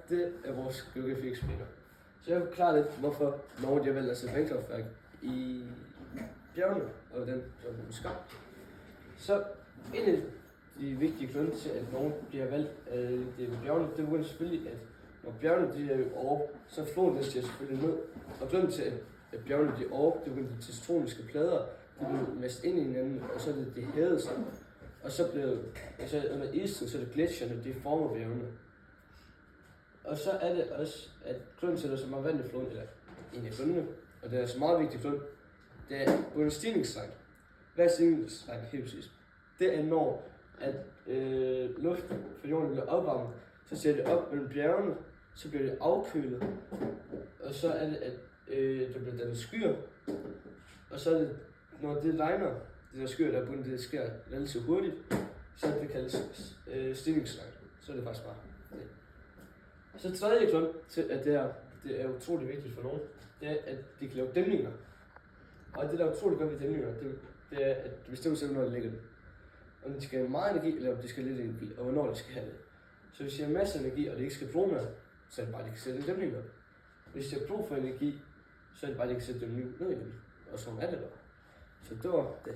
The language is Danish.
det er vores geografi-eksperter. Så jeg vil forklare lidt, hvorfor Norge har valgt at sætte vandkraftværk i bjergene, og den som er skabt. Så en af de vigtige grunde til, at Norge bliver valgt det ved bjergene, det er selvfølgelig, at når bjergene de er over, så floden den stiger selvfølgelig ned. Og grunden til, at bjergene de er over, det er de tektoniske plader, de bliver masset ind i hinanden, og så er det hævet sig. Og så under isen, så er det gletsjerne, de former bjergene. Og så er det også, at grunden til, at der er så meget vand i floden, eller en af grundene, og det er så meget vigtigt grund, det er under stigningstræk. Hvad er stigningstræk helt præcis? Det er når, at luften fra jorden bliver opvarmet, så ser det op mellem bjergene, så bliver det afkølet, og så er det, at der bliver dannet skyer, og så er det, når det regner, det der skyer, der er bundet, det sker relativt hurtigt, så det kaldes stigningstræk. Så er det faktisk bare det. Så tredje grund til, at det er utrolig vigtigt for nogen, det er, at de kan lave dæmninger. Og det, der er utrolig godt ved dæmninger, det er, at de bestemmer selv, når de lægger det. Om de skal have meget energi, eller om de skal have lidt energi, og hvornår de skal have det. Så hvis de har masser af energi, og de ikke skal bruge mere, så er det bare, at de kan sætte en dæmning op. Hvis de har brug for energi, så er det bare, at de kan sætte dem ned igen. Og sådan er det bare. Så det var det.